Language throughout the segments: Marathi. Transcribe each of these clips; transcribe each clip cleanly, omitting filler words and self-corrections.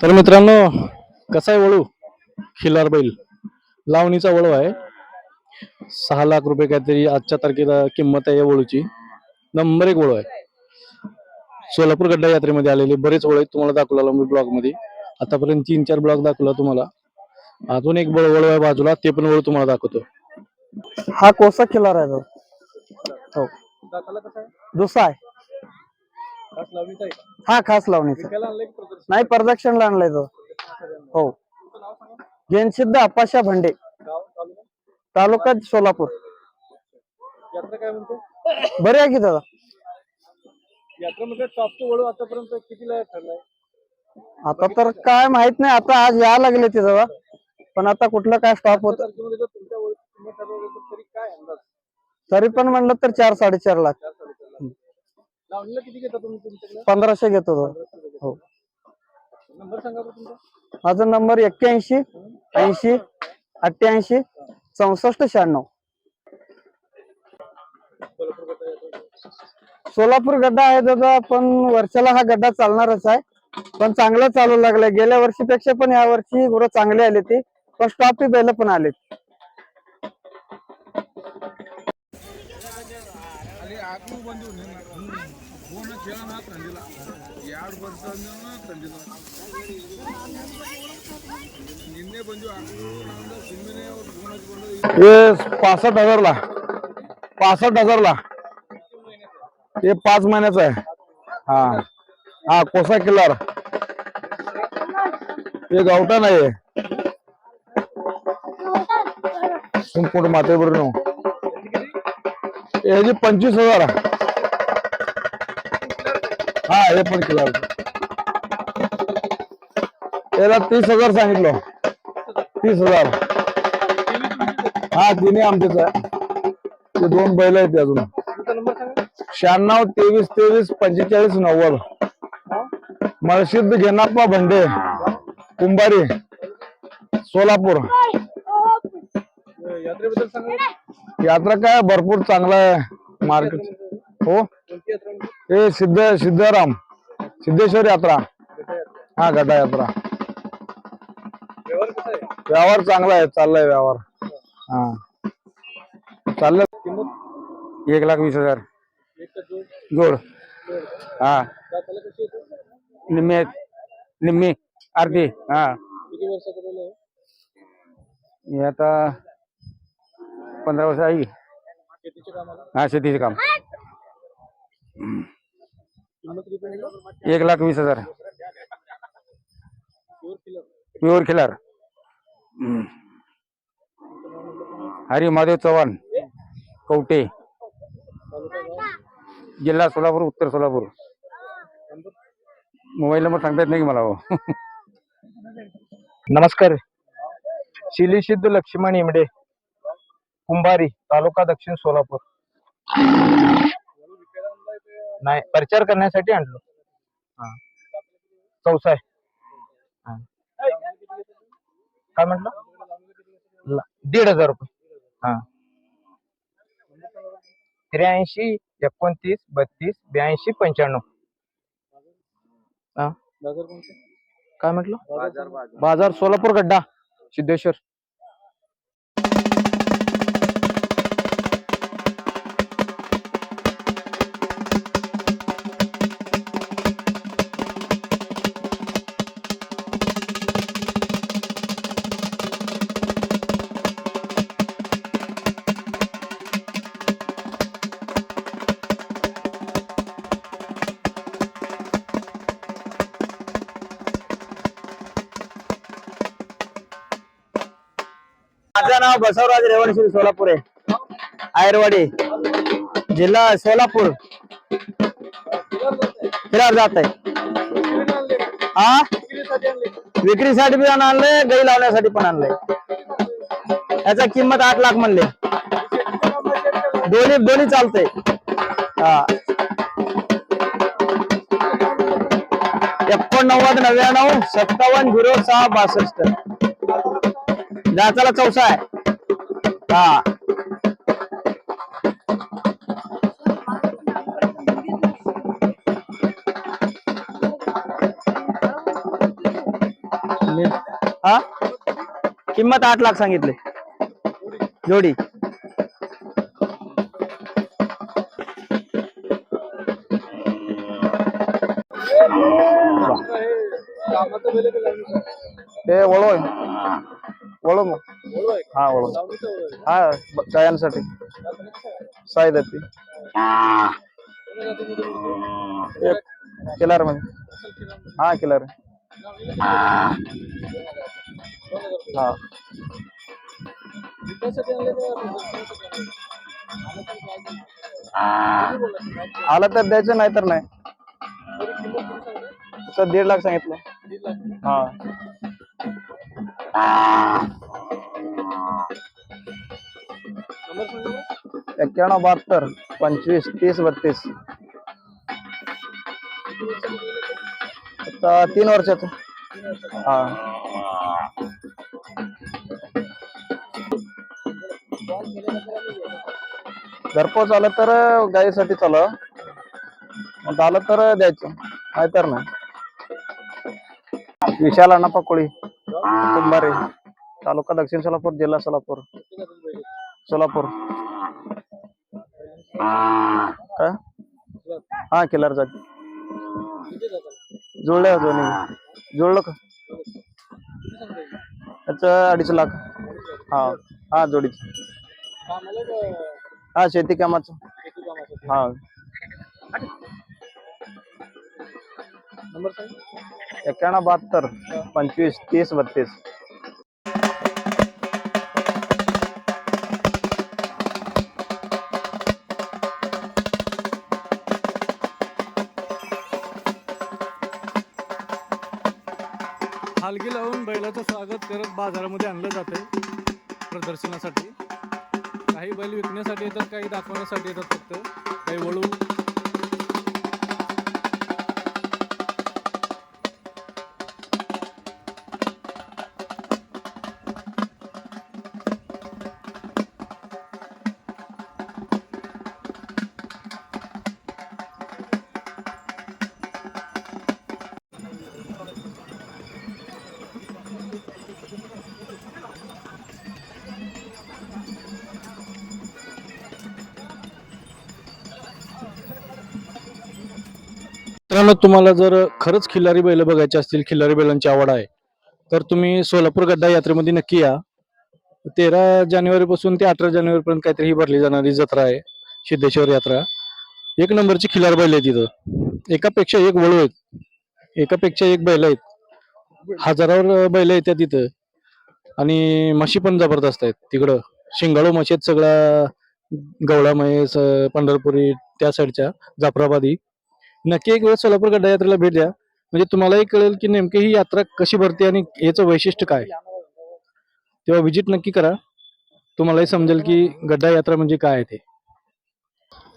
तर मित्रांनो, कसा आहे वळू? खिलार बैल लावणीचा वळू आहे. 6 लाख रुपये काहीतरी आजच्या तारखेला किंमत आहे या वळूची. नंबर एक वळू आहे. सोलापूर गड्डा यात्रेमध्ये आलेले बरेच वळ आहेत, तुम्हाला दाखवला मी ब्लॉग मध्ये. आतापर्यंत 3-4 ब्लॉग दाखवला तुम्हाला. अजून एक वळू आहे बाजूला, ते पण वळू तुम्हाला दाखवतो. हा कोसा खिलार आहे तो. हो, दुसरा आहे. हा खास लावणीचा नाही, प्रदक्षिणला आणलाय तो. हो, जैनसिद्ध अप्पाशा भंडे, तालुका सोलापूर. बरे आहे की दादा? यात्रेमध्ये टॉपचं वळू आतापर्यंत कितीला ठरलाय? आता तर काय माहित नाही, आता आज या लागले ते दादा, पण आता कुठलं काय स्टॉप होत तरी पण म्हणलं तर 4-4.5 लाख. किती घेता तुम्ही? 1500 घेतो तो. हो, नंबर सांगा तुमचा. माझा नंबर 81 80 88 64 96. सोलापूर गड्डा आहे दादा, पण वर्षाला हा गड्डा चालणारच आहे. पण चांगलं चालू लागलंय. गेल्या वर्षीपेक्षा पण या वर्षी गुरं चांगली आली ती, पण स्टॉपी बैल पण आलेत. हे 65,000ला 65,000ला हे 5 महिन्याचा आहे. हा हा कोसा किल्लार. हे गावठाण आहे. संपूर्ण मातेवर याची 25,000. हा हे पण किल्लार. याला 30,000 सांगितलं. 30,000. हा तिन्ही आमचेच आहे. ते 2 बैल आहेत अजून. 96 23 23 45 90. मळशिद घेनाप्पा भंडे, कुंभारी, सोलापूर. यात्रा काय भरपूर चांगला आहे मार्केट. हो, हे सिद्धराम सिद्धेश्वर यात्रा. हा गड्डा यात्रा. व्यवहार चांगला आहे, चाललाय व्यवहार. हा चाललं. 1,20,000 जोड. हा निम्मी अर्धी. हा हे आता 15 वर्ष आहे. हा शेतीचे काम. 1,20,000 प्युअर खिलार. हरी महादेव चव्हाण, कवटे, जिल्हा सोलापूर, उत्तर सोलापूर. मोबाईल नंबर सांगता येत नाही की मला. हो नमस्कार. शिलीसिद्ध लक्ष्मण इमडे, कुंभारी, तालुका दक्षिण सोलापूर. नाही, प्रचार करण्यासाठी आणलो. हा, चौसा आहे. काय म्हटलं? 1,500 रुपये. हा, 83 29 32 82 95. हा, काय म्हटलं? बाजार सोलापूर गड्डा सिद्धेश्वर. माझं नाव बसवराज रेवणशिरी, सोलापूर आहे. आयरवाडी, जिल्हा सोलापूर. फिरार जात आहे. हा, विक्रीसाठी पण आणलंय, गाई लावण्यासाठी पण आणलंय. याचा किंमत 8 लाख म्हणले. दोन्ही चालतंय. हा, 89 99 57 06 62. जाचाला चौसा आहे. हा, हा किंमत 8 लाख सांगितले जोडी. ते वळू आहे वळू मग हा वळू हा गायांसाठी साईद ती किलर मध्ये हा किलर हा आला तर द्यायचं नाही तर नाही. सर 1.5 लाख सांगितलं. हा 91 72 25 30 32. आता 3 वर्षाचं. हा घरपोच आलं तर गाईसाठी चालू आलं तर द्यायचं नाही तर नाही. विशाल अण्णा पकोळी कुंभारे तालुका दक्षिण सोलापूर जिल्हा सोलापूर सोलापूर काय हा किलर जाती जुळले दोन्ही जुळलं का त्याचं 2.5 लाख. हा हा जोडीच हा शेती कामाचं हा 91 72 25 30 32. हालगी लावून बैलाचं स्वागत करत बाजारामध्ये आणलं जातं प्रदर्शनासाठी. काही बैल विकण्यासाठी येतात, काही दाखवण्यासाठी येतात फक्त. काही वळू मित्रांनो, तुम्हाला जर खरंच खिल्लारी बैल बघायची असतील, खिल्लारी बैलांची आवड आहे, तर तुम्ही सोलापूर गड्डा यात्रेमध्ये नक्की या. 13 जानेवारी पासून ते 18 जानेवारी पर्यंत काहीतरी ही भरली जाणारी जत्रा आहे, सिद्धेश्वर यात्रा. 1 नंबरची खिल्लार बैल आहे तिथं. एकापेक्षा एक वळू आहेत, एकापेक्षा एक बैल आहेत, हजारावर बैल आहेत त्या तिथं. आणि म्हशी पण जबरदस्त आहेत तिकडं. शिंगाळू म्हशी आहेत सगळ्या, गवळा म्हैस, पंढरपुरी त्या साईडच्या, जाफराबादी. नक्की एक वेळ सोलापूर गड्डा यात्रेला भेट द्या, म्हणजे तुम्हालाही कळेल की नेमकी ही यात्रा कशी भरते आणि याचं वैशिष्ट्य काय. तेव्हा व्हिजिट नक्की करा, तुम्हालाही समजेल की गड्डा यात्रा म्हणजे काय आहे ते.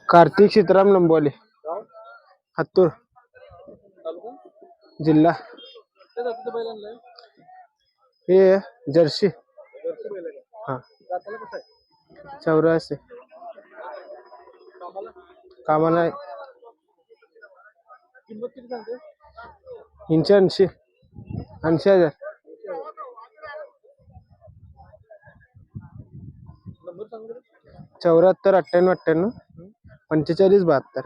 कार्तिक सीताराम लंबोले हत्तूर जिल्हा. हे जर्सी हा 84 कामाला 80,000 74 98 98 45 72.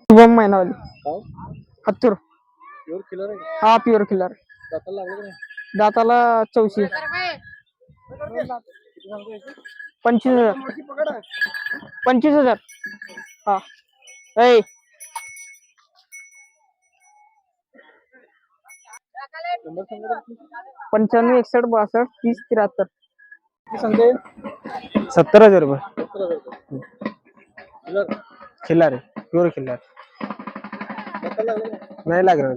शुभम महिनावाली हत्तूर हा प्युअर किलर. दाताला 84. 25,000 25,000 हा. 95 61 62 30 73. 70,000 रुपये. खिल्लार आहे प्युअर खिल्लार नाही लागणार.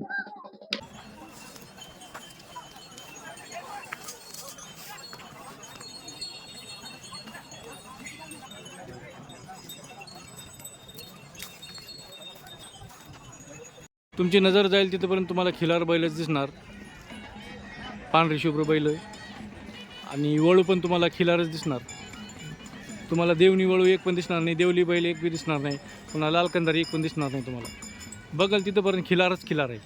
तुमची नजर जाईल तिथपर्यंत तुम्हाला खिलार बैलच दिसणार, पांढरी शुभ्र बैल, आणि वळू पण तुम्हाला खिलारच दिसणार. तुम्हाला देवणी वळू एक पण दिसणार नाही, देवली बैल एक बी दिसणार नाही, पुन्हा लालकंदारी एक पण दिसणार नाही तुम्हाला. बघल तिथंपर्यंत खिलारच खिलार आहे.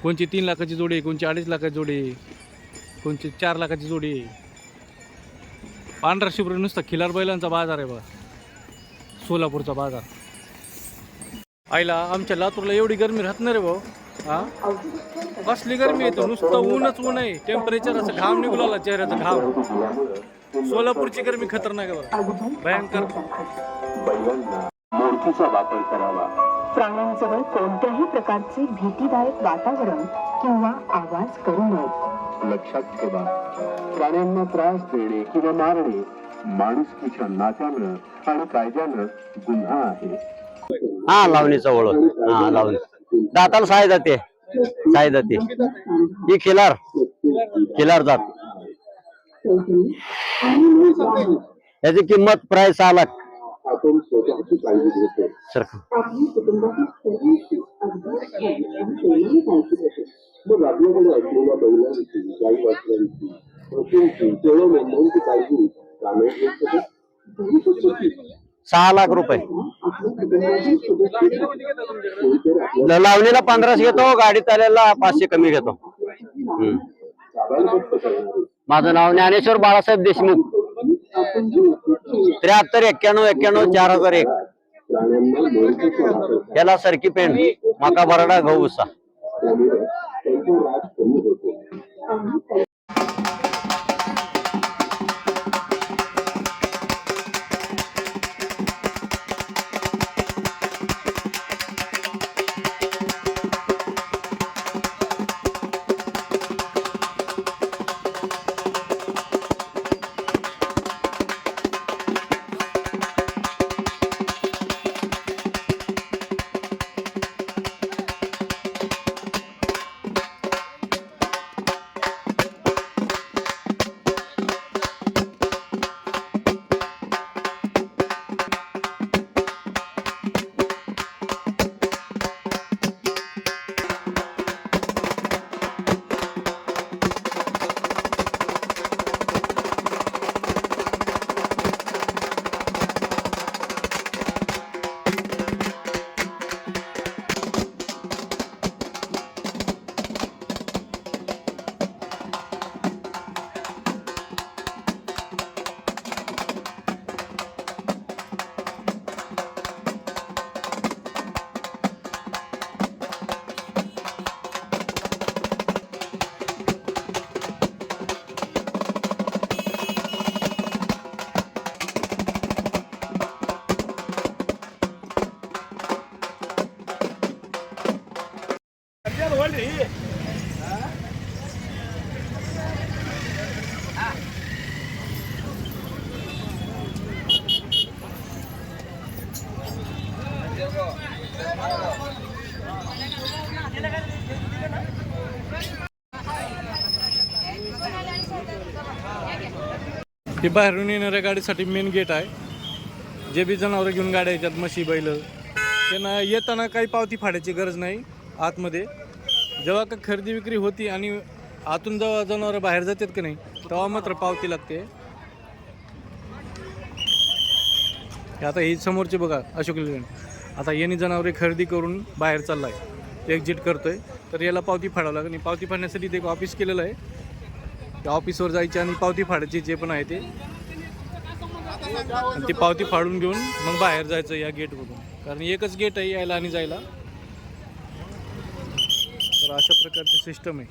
कोणची 3 लाखाची जोडी आहे, कोणची 2.5 लाखाची जोडी आहे, कोणची 4 लाखाची जोडी आहे. पांढरा शुभ्र नुसता खिलार बैलांचा बाजार आहे बघा, सोलापूरचा बाजार. आईला आमच्या लातूरला एवढी गरमी राहत नाही रे भाऊ. हा कसली गरमी येतो, नुसतं ऊनच ऊन आहे. टेम्परेचर असं घाम निघू लागला चेहऱ्याचा घाम. सोलापूरची गरमी खतरनाक आहे बघा, भयंकर. मोडकीचा वापर करावा. प्राण्यांजवळ कोणत्याही प्रकारचे भीतीदायक वातावरण किंवा आवाज करू नये. लक्षात ठेवा, प्राण्यांना त्रास देणे किंवा मारणे माणुसकीच्या नात्यानं आणि कायद्यानं गुन्हा आहे. हा लावणीचा वळू. हा लावणी दाताला साय जाते, साय जाते. ही खिलार खिलार जात. याची किंमत प्राय 6 लाख. आपण स्वतःची काळजी घेतो. सारखं मग आपल्याकडे असलेल्या बैलांची गाई वासरांची पशूंची केवळ मेंढ्यांची काळजी प्रामाणिक घेतो. 6 लाख रुपये. लावणीला 1500 घेतो, गाडीत आलेला 500 कमी घेतो. माझं नाव ज्ञानेश्वर बाळासाहेब देशमुख. 73 91 91 4001. याला सरकी पेंड, माका बराडा, गहू भुसा. हे बाहेरून येणाऱ्या गाडीसाठी मेन गेट आहे. जे बी जनावरं घेऊन गाड्या येतात, म्हशी बैल, त्यांना येताना काही पावती फाडायची गरज नाही. आतमध्ये जेव्हा का खरेदी विक्री होती आणि आतून जेव्हा जनावरं बाहेर जातात की नाही, तेव्हा मात्र पावती लागते. आता ही समोरचे बघा अशोक लेलंड. आता यांनी जनावरे खरेदी करून बाहेर चाललाय, एक्झिट करतोय, तर याला पावती फाडावं लागेल. आणि पावती फाडण्यासाठी ते एक ऑफिस केलेलं आहे. त्या ऑफिसवर जायचे आणि पावती फाडायची जे पण आहे ते, आणि ती पावती फाडून घेऊन मग बाहेर जायचं या गेटमधून. कारण एकच गेट आहे यायला आणि जायला. तर अशा प्रकारची सिस्टम आहे.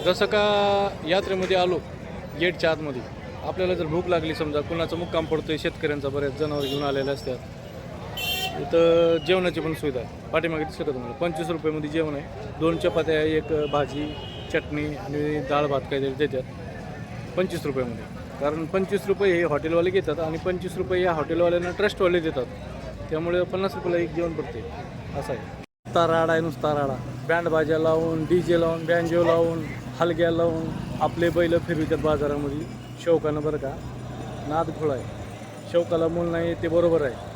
जसं का यात्रेमध्ये आलो गेटच्या आतमध्ये, आपल्याला जर भूक लागली, समजा कुणाचा मुक्काम पडतोय, शेतकऱ्यांचा बऱ्याच जनावर घेऊन आलेले असतात, इथं जेवणाची पण सुविधा आहे. पाठीमागे दिसलं का तुम्हाला 25 रुपयामध्ये जेवण आहे. 2 चपात्या, एक भाजी, चटणी आणि डाळ भात काहीतरी देतात 25 रुपयामध्ये. कारण 25 रुपये हे हॉटेलवाले घेतात आणि 25 रुपये या हॉटेलवाल्यांना ट्रस्टवाले देतात. त्यामुळे 50 रुपयाला एक जेवण पडते. असं आहे. नुसता राडा आहे, नुसता राडा. बँड बाजा लावून, DJ लावून, बँजो लावून, हलग्या लावून आपले बैल फिरवितात बाजारामध्ये शौकानं. बरं का, नाद खोळा आहे. शौकाला मूल नाही ते बरोबर आहे.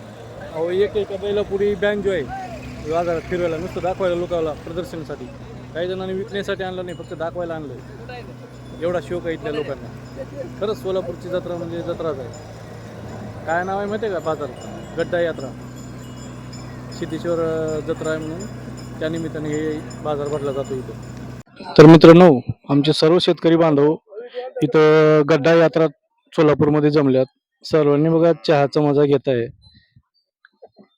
अहो एका बैलापुढे बँजो आहे बाजारात फिरवायला, नुसतं दाखवायला लोकांना, प्रदर्शनासाठी. काही जणांनी विकण्यासाठी आणलं नाही, फक्त दाखवायला आणलं. एवढा शौक आहे इथल्या लोकांना. खरंच सोलापूरची जत्रा म्हणजे जत्राच आहे. काय नाव आहे माहिती आहे का बाजाराचं? गड्डा यात्रा. सिद्धेश्वर जत्रा आहे म्हणून त्या निमित्ताने हे बाजार भरला जातो इथं. तर मित्रांनो, आमचे सर्व शेतकरी बांधव इथं गड्डा यात्रा सोलापूरमध्ये जमल्यात. सर्वांनी बघा चहाचा मजा घेत आहे.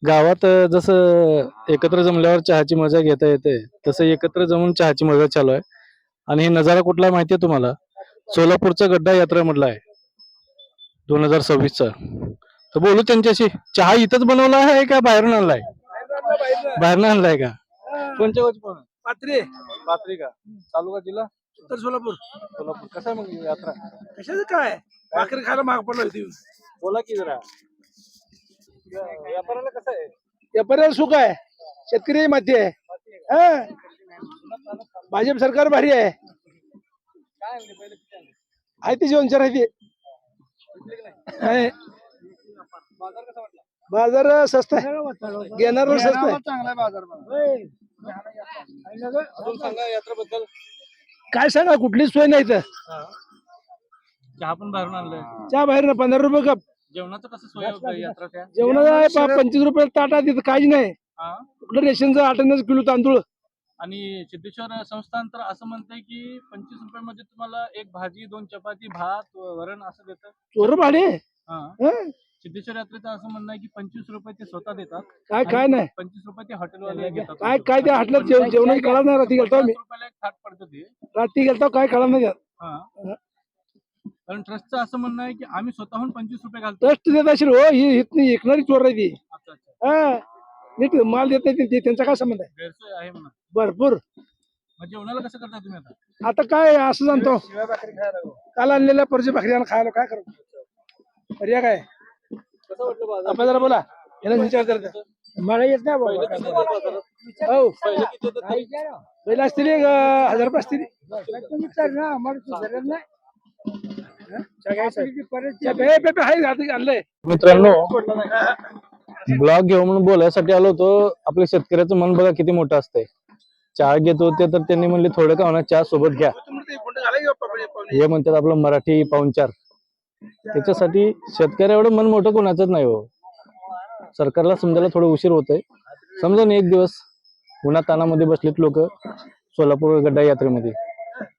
गावात जसं एकत्र जमल्यावर चहाची मजा घेता येते, तसं एकत्र जमून चहाची मजा चालू आहे. आणि हे नजारा कुठला माहिती आहे तुम्हाला? सोलापूरचा गड्डा यात्रा मधला आहे 2026चा. तर बोलू त्यांच्याशी. चहा इथंच बनवला आहे का बाहेरून आणलाय? बाहेरून आणलाय का? कोणत्या गावची पण? पात्री का? तालुका जिल्हा उत्तर सोलापूर. सोलापूर. कसं आहे मग यात्रा? कशाचं काय भाकरी खायला महाग पडलं होती. बोला की जरा. व्यापाराला कसं आहे? व्यापाऱ्याला सुख आहे, शेतकरी माती आहे. हा. भाजप सरकार भारी आहे. काय आणले पहिले किती आणले? आहे ती जीवनचार आहे ती. नाही. बाजार कसा वाटला? बाजार स्वस्त आहे, घेणार स्वस्त आहे. अजून सांगा यात्रेबद्दल. काय सांगा, कुठलीच सोय नाही इथं. चहा पण बाहेरून आणलाय. चहा बाहेर 15 रुपये कप. जेवणाचं कसं सोय आहे यात्रा त्या? जेवणाचा 25 रुपये ताट आहे, तिथं काहीच नाही. हा. कुठलं रेशनचं 8 किलो तांदूळ. आणि सिद्धेश्वर संस्थान तर असं म्हणतंय की 25 रुपये मध्ये तुम्हाला एक भाजी, 2 चपाती, भात, वरण असं देतं. चोर भाडे. हा. हं? सिद्धेश्वर यात्रेचं असं म्हणणं आहे की 25 रुपये ते स्वतः देतात. काय नाही. 25 रुपये ते हॉटेलवाले घेतात. काय त्या हाटल्यात जेवणाची कळा नाही. रात्री गेलतो आम्ही. 50 रुपयाला एक थाट पडतं ते. रात्री गेलतो, काय कळा नाही. हा. कारण ट्रस्टचं असं म्हणणं आहे की आम्ही स्वतःहून 25 रुपये घालतो. ट्रस्ट देत असेल हो, ही नाही ऐकणारी चोर आहे ती. अच्छा अच्छा. हा. नीट माल देत नाही ते, त्यांचा काय संबंध आहे? गैरसोय आहे म्हणा. भरपूर. मग जेवणाला कसं करता तुम्ही आता? आता काय असं जाणतो, काल आणलेल्या परजी भाकरी खायला काय करू? पर्याय काय? कसं वाटलं बाजार? आपण जरा बोला, याला विचार करता. मला येत नाही पहिलं बाबा. किती होतं बाजारात? हो, पहिलं किती होतं ते? पहिला असतील 1000 रुपये असतील. आणलंय. मित्रांनो, ब्लॉग घेऊ म्हणून बोलायसाठी आलो होतो. आपल्या शेतकऱ्याचं मन बघा किती मोठं असतंय. चहा घेत होते तर त्यांनी म्हणले थोडं का होणार चहा सोबत घ्या. हे म्हणतात आपलं मराठी पाहुणचार. त्याच्यासाठी शेतकरी एवढं मन मोठं कोणाचंच नाही हो. सरकारला समजायला थोडं उशीर होतंय. समजा ना, एक दिवस उन्हात तानामध्ये बसलेत लोक सोलापूर गड्डा यात्रेमध्ये.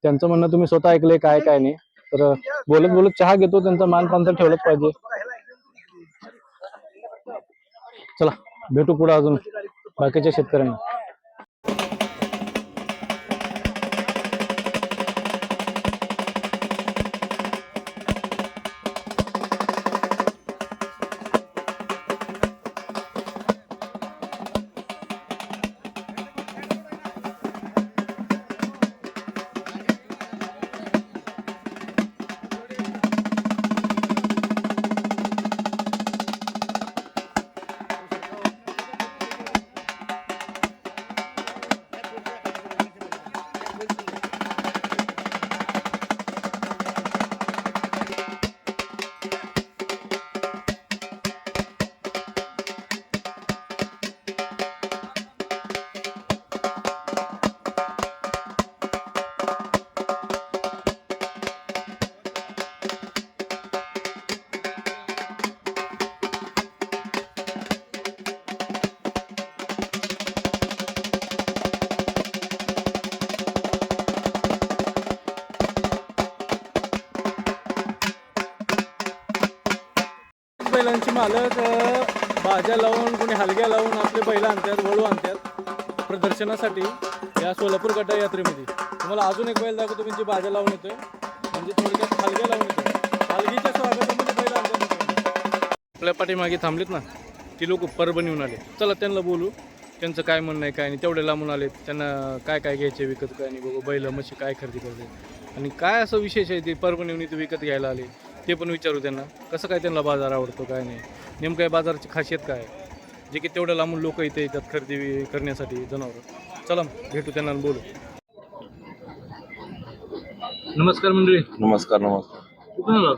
त्यांचं म्हणणं तुम्ही स्वतः ऐकलंय काय काय नाही. तर बोलत बोलत चहा घेतो, त्यांचा मान पान तर ठेवलंच पाहिजे. चला भेटू पुढे अजून बाकीच्या शेतकऱ्यांना. बैलांची मालक बाजा लावून, कोणी हलग्या लावून आपले बैल आणतात, वळू आणतात प्रदर्शनासाठी या सोलापूर गड्डा यात्रेमध्ये. तुम्हाला अजून एक बैल दाखवतो म्हणजे बाजा लावून येतोय, म्हणजे थोडक्यात हलग्या लावून येतोय. हलगीच्या स्वागतामध्ये बैल आणतात. आपल्या पाठीमागे थांबलेत ना ती लोक परभणीहून आले. चला त्यांना बोलू, त्यांचं काय म्हणणं आहे काय नाही. तेवढे लांबून आले, त्यांना काय काय घ्यायचे विकत काय नाही बघू. बैल म्हशी काय खरेदी करते आणि काय असं विशेष आहे ते परभणीहून इथे विकत घ्यायला आले ते पण विचारू त्यांना. कसं काय त्यांना बाजार आवडतो काय नाही, नेमकं काय बाजाराची खासियत काय आहे, जे की तेवढ्या लांबून लोक इथे येतात खरेदी करण्यासाठी जनावर. चला भेटू त्यांना आणि बोलू. नमस्कार मंडळी. नमस्कार नमस्कार. कुठून आला?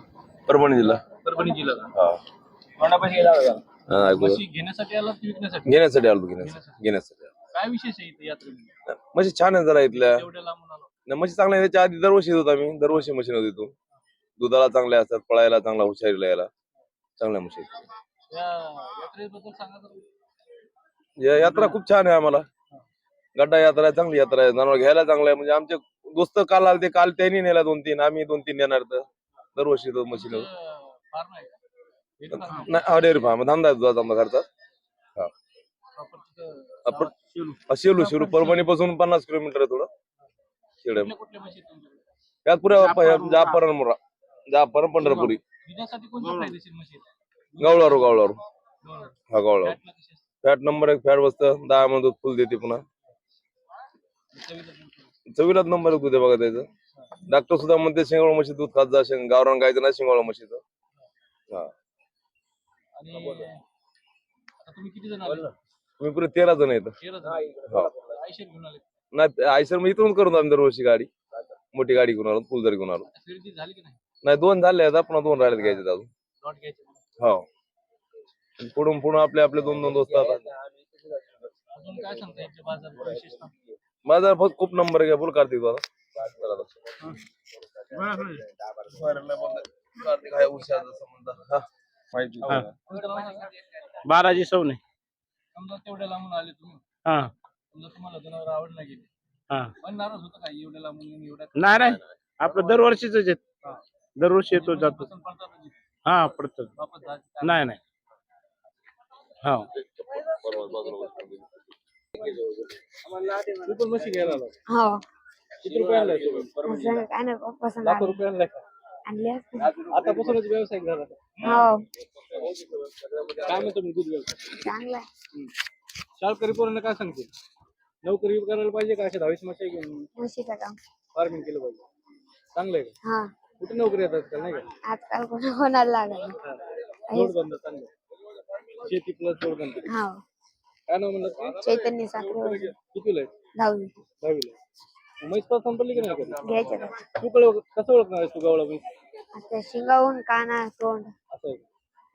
परभणी जिल्हा. परभणी जिल्हा. हा. म्हशी घेण्यासाठी आला की विकण्यासाठी? घेण्यासाठी आलो घेण्यासाठी. काय विशेष आहे इथे यात्रेमध्ये? म्हशी छान आहे जरा इथल्या. एवढ्या लांबून आलो. म्हशी चांगल्या आहे. त्याच्या आधी दरवर्षी येत होतो आम्ही, दरवर्षी म्हशी नव्हती तू. दुधाला चांगल्या असतात, पळायला चांगला, हुशारीला यायला चांगल्या म्हशी आहेत. या यात्रा खूप छान आहे आम्हाला. गड्डा यात्रा आहे, चांगली यात्रा आहे. जनावर घ्यायला चांगलं आहे. म्हणजे आमचे दोस्त काल आले, ते काल त्यांनी नेला 2-3, आम्ही 2-3 नेणार. तर दरवर्षी तो म्हशी नेऊ. नाही, डेअरी फार्म धंदा आहे दुधाचा आमचा घरचा. शेलू परभणी पासून 50 किलोमीटर आहे थोडं. खेड त्यात पुऱ्या जाफर पंढरपुरी गावळारू हा गावळारू. फॅट नंबर 1 फॅट बसतं, 10 मध्ये दूध फुल देते. पुन्हा चवीला नंबर 1 दूध आहे बघा त्याचं. डॉक्टर सुद्धा म्हणते शेंगावळ म्हशी दूध खात जा, गावरान गायचं नाही, शेंगावळ म्हशीचं. हा, तुम्ही पुरे 13 जण आहेत. नाही, आयशर मग इथून करून आम्ही दरवर्षी गाडी, मोठी गाडी घेऊन आलो, फुलदारी घेऊन आलो. नाही, 2 झाले आता, पुन्हा 2 राहिले घ्यायचे अजून. हो, पुढून आपले 2-2 दोस्त आता. बाजार खूप नंबर घ्या, बोल कार्तिक दादा. कार्तिक आहे उषाचा संबंध. हा, माहिती बाराजी सवने. समजा तेवढ्या लांबून आले तुम्ही, हा समजा तुम्हाला जनावर आवडला गेली, हा पण नाराज होतं का एवढ्या लांबून एवढ्या? नाही आपलं दरवर्षीच दरवर्षी येतो जातो. पसंत पडतात म्हणजे हा पडतं. वापस जायचं. नाही हो. तू पण म्हशी घ्यायला आला? हो किती रुपये आणलाय तू? असं काय नाही पसंत लाखो रुपये आणलाय का? आणली असते. आतापासूनच व्यावसायिक झाला का? हो काय म्हणतो मी दूध व्यवसाय? चांगला आहे. शाळकरी पोरांना काय सांगते? नोकरी करायला पाहिजे का अशा 22 म्हशी घेऊन म्हशीचं काम. फार्मिंग केलं पाहिजे? चांगलं आहे का? हा कुठे नोकरी येतात का नाही का? आजकाल कोणाला लागत. जोडधंदा चांगला आहे. शेती प्लस जोडधंदा. हो काय नाव म्हणलं ते? चैतन्य साखरे कितीला आहे? 10वी 10वी ला. म्हैस पास संपली की नाही कधी? घ्यायचं का? तू कसं ओळखणार आहेस तू गावला म्हैस? आता शिंगावून काना तोंड. असं आहे का?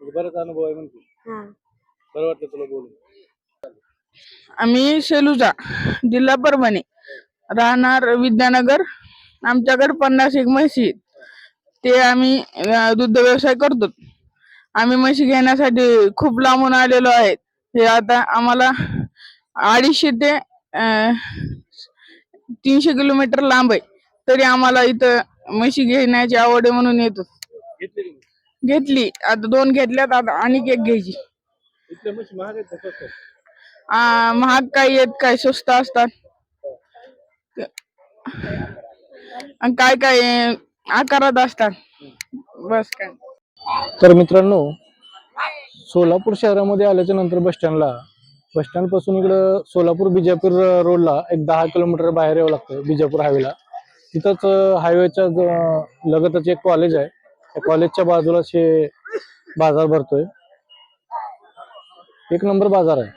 म्हणजे बराच अनुभव आहे म्हणते. हा बरं वाटतं तुला बोलून. आम्ही सेलूचा, जिल्हा परभणी, राहणार विद्यानगर. आमच्याकडे 50 म्हशी आहेत. ते आम्ही दुग्ध व्यवसाय करतो. आम्ही म्हशी घेण्यासाठी खूप लांबून आलेलो आहेत. हे आता आम्हाला 250 ते 300 किलोमीटर लांब आहे, तरी आम्हाला इथं म्हशी घेण्याची आवड आहे म्हणून येतो. घेतली आता 2 घेतल्यात, आता आणि एक घ्यायची. इथल्या म्हशी महाग आहेत का स्वस्त आहेत? महाग काही आहेत, काही स्वस्त असतात, आणि काय आकारात असतात. बस काय. तर मित्रांनो, सोलापूर शहरामध्ये आल्याच्या नंतर बस स्टँड पासून इकडं सोलापूर बिजापूर रोडला एक 10 किलोमीटर बाहेर यावं लागतं, बिजापूर हायवेला. तिथंच हायवेच्या लगतच एक कॉलेज आहे. त्या कॉलेजच्या बाजूलाच हे बाजार भरतोय. 1 नंबर बाजार आहे.